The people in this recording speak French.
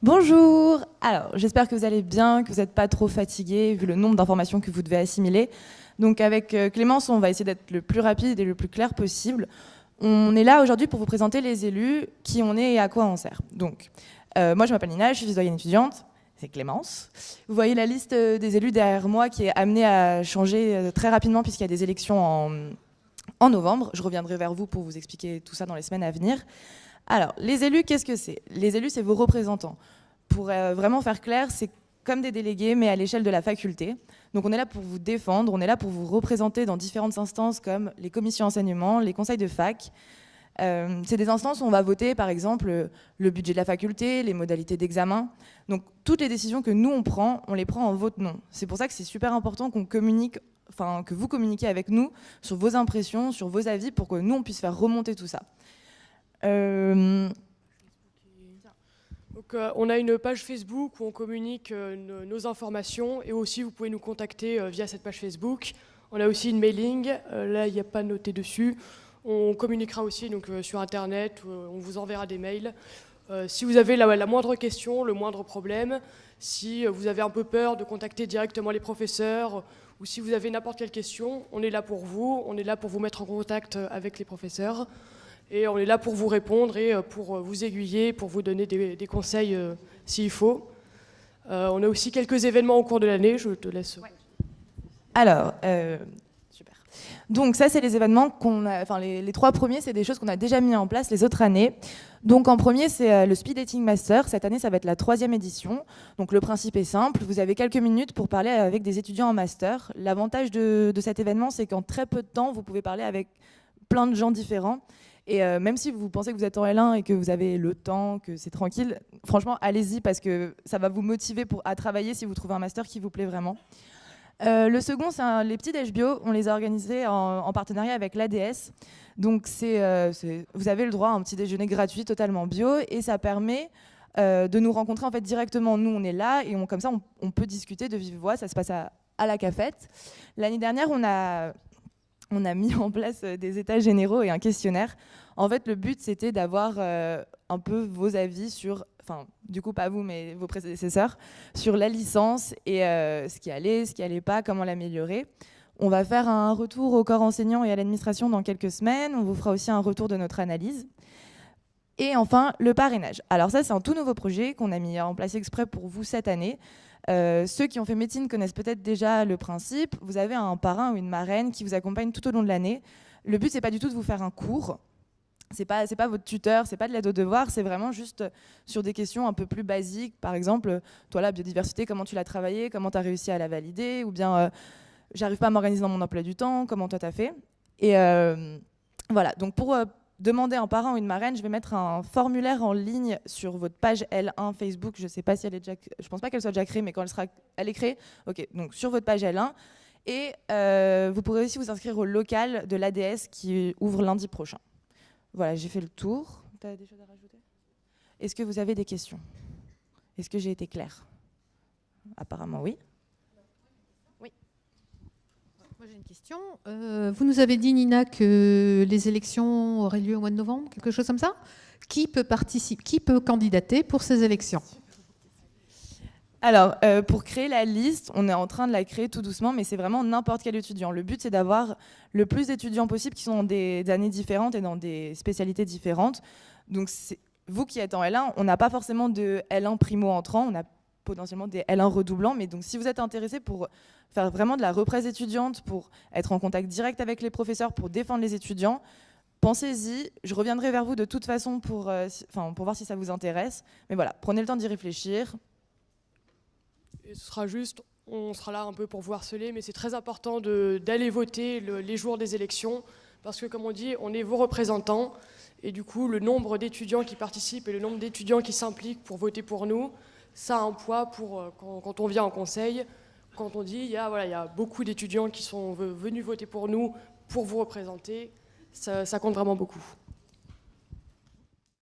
Bonjour. Alors, j'espère que vous allez bien, que vous n'êtes pas trop fatigués vu le nombre d'informations que vous devez assimiler. Donc avec Clémence, on va essayer d'être le plus rapide et le plus clair possible. On est là aujourd'hui pour vous présenter les élus, qui on est et à quoi on sert. Donc, moi je m'appelle Nina, je suis citoyenne étudiante, c'est Clémence. Vous voyez la liste des élus derrière moi qui est amenée à changer très rapidement puisqu'il y a des élections en novembre. Je reviendrai vers vous pour vous expliquer tout ça dans les semaines à venir. Alors, les élus, qu'est-ce que c'est? Les élus, c'est vos représentants. Pour vraiment faire clair, c'est comme des délégués, mais à l'échelle de la faculté. Donc on est là pour vous défendre, on est là pour vous représenter dans différentes instances comme les commissions enseignement, les conseils de fac. C'est des instances où on va voter, par exemple, le budget de la faculté, les modalités d'examen. Donc toutes les décisions que nous, on les prend en votre nom. C'est pour ça que c'est super important qu'on communique, enfin que vous communiquiez avec nous sur vos impressions, sur vos avis, pour que nous, on puisse faire remonter tout ça. Donc, on a une page Facebook où on communique nos informations et aussi vous pouvez nous contacter via cette page Facebook. On a aussi une mailing, là il n'y a pas noté dessus. On communiquera aussi donc, sur Internet, on vous enverra des mails. Si vous avez la moindre question, le moindre problème, si vous avez un peu peur de contacter directement les professeurs ou si vous avez n'importe quelle question, on est là pour vous, on est là pour vous mettre en contact avec les professeurs. Et on est là pour vous répondre et pour vous aiguiller, pour vous donner des conseils s'il faut. On a aussi quelques événements au cours de l'année, je te laisse. Ouais. Alors, super. Donc ça, c'est les événements qu'on a, enfin les 3 premiers, c'est des choses qu'on a déjà mis en place les autres années. Donc en premier, c'est le Speed Dating Master. Cette année, ça va être la 3e édition. Donc le principe est simple, vous avez quelques minutes pour parler avec des étudiants en master. L'avantage de cet événement, c'est qu'en très peu de temps, vous pouvez parler avec plein de gens différents. Et même si vous pensez que vous êtes en L1 et que vous avez le temps, que c'est tranquille, franchement, allez-y parce que ça va vous motiver à travailler si vous trouvez un master qui vous plaît vraiment. Le second, c'est les petits déj bio. On les a organisés en partenariat avec l'ADS. Donc, vous avez le droit à un petit déjeuner gratuit, totalement bio, et ça permet de nous rencontrer en fait directement. Nous, on est là et comme ça, on peut discuter de vive voix. Ça se passe à la cafette. L'année dernière, on a mis en place des états généraux et un questionnaire. En fait, le but, c'était d'avoir un peu vos avis sur, enfin, du coup, pas vous, mais vos prédécesseurs, sur la licence et ce qui allait pas, comment l'améliorer. On va faire un retour au corps enseignant et à l'administration dans quelques semaines. On vous fera aussi un retour de notre analyse. Et enfin, le parrainage. Alors ça, c'est un tout nouveau projet qu'on a mis en place exprès pour vous cette année. Ceux qui ont fait médecine connaissent peut-être déjà le principe. Vous avez un parrain ou une marraine qui vous accompagne tout au long de l'année. Le but, c'est pas du tout de vous faire un cours. C'est pas votre tuteur, c'est pas de l'aide aux devoirs, c'est vraiment juste sur des questions un peu plus basiques. Par exemple, toi, la biodiversité, comment tu l'as travaillée, comment tu as réussi à la valider, ou bien j'arrive pas à m'organiser dans mon emploi du temps, comment toi t'as fait. Et voilà, donc pour demander un parrain ou une marraine, je vais mettre un formulaire en ligne sur votre page L1 Facebook. Je sais pas si elle est déjà, je pense pas qu'elle soit déjà créée, mais quand elle est créée, ok. Donc sur votre page L1, et vous pourrez aussi vous inscrire au local de l'ADS qui ouvre lundi prochain. Voilà, j'ai fait le tour. Tu as des choses à rajouter? Est-ce que vous avez des questions? Est-ce que j'ai été claire? Apparemment, oui. Oui. Moi, j'ai une question. Vous nous avez dit, Nina, que les élections auraient lieu au mois de novembre, quelque chose comme ça. Qui peut participer, qui peut candidater pour ces élections? Alors, pour créer la liste, on est en train de la créer tout doucement, mais c'est vraiment n'importe quel étudiant. Le but, c'est d'avoir le plus d'étudiants possible qui sont dans des années différentes et dans des spécialités différentes. Donc, vous qui êtes en L1, on n'a pas forcément de L1 primo entrant, on a potentiellement des L1 redoublants. Mais donc, si vous êtes intéressé pour faire vraiment de la represse étudiante, pour être en contact direct avec les professeurs, pour défendre les étudiants, pensez-y. Je reviendrai vers vous de toute façon pour voir si ça vous intéresse. Mais voilà, prenez le temps d'y réfléchir. Et ce sera juste, on sera là un peu pour vous harceler, mais c'est très important d'aller voter les jours des élections, parce que comme on dit, on est vos représentants, et du coup, le nombre d'étudiants qui participent et le nombre d'étudiants qui s'impliquent pour voter pour nous, ça a un poids pour quand on vient en conseil, quand on dit, il y a beaucoup d'étudiants qui sont venus voter pour nous, pour vous représenter, ça compte vraiment beaucoup.